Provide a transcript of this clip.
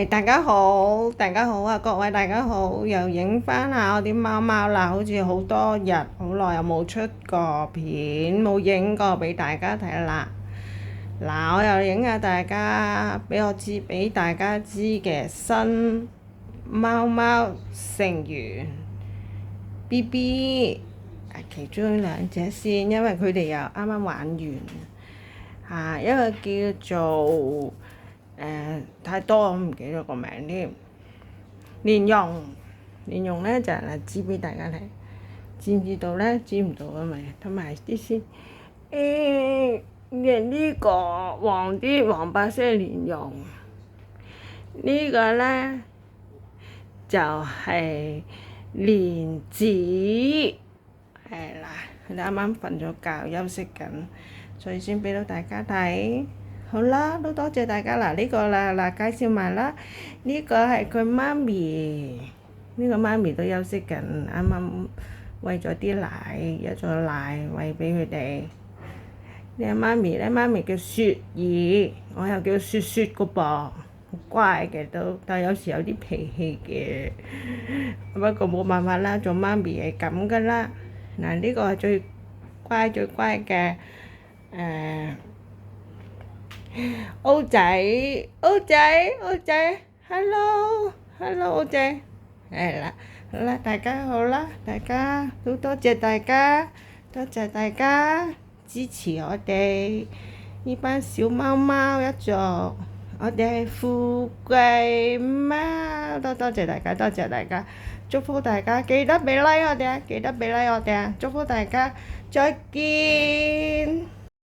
大家好，大家好啊！各位大家好，又影翻下我啲貓貓啦，好似好多日好耐又冇出過片，冇影過俾大家睇啦。嗱，我又影下大家，俾大家知嘅新貓貓成員 BB，其中兩隻先，因為佢哋又啱啱玩完。一個叫做太多我唔記得個名添。蓮蓉咧就係指俾大家睇，知唔知道咧？知唔到啊咪睇埋啲先。呢個黃白色蓮蓉，呢個咧就係蓮子，係啦，佢哋啱啱瞓咗覺休息緊，所以先俾到大家睇。好啦，都多謝大家啦，呢個啦嗱介紹埋啦，呢個係佢媽咪，呢個媽咪都休息緊，啱啱餵咗啲奶，有咗奶餵俾佢哋。呢個媽咪咧，媽咪叫雪兒，我又叫雪雪個噃，好乖嘅都，但係有時有啲脾氣嘅，不過冇辦法啦，做媽咪係咁噶啦。嗱，呢個係最乖嘅歐仔，hello，歐仔，係啦，好啦，大家好啦，大家都多謝大家支持我哋呢班小貓貓一族，我哋係富貴貓，多謝大家，祝福大家記得俾 like 我哋啊，祝福大家，再見。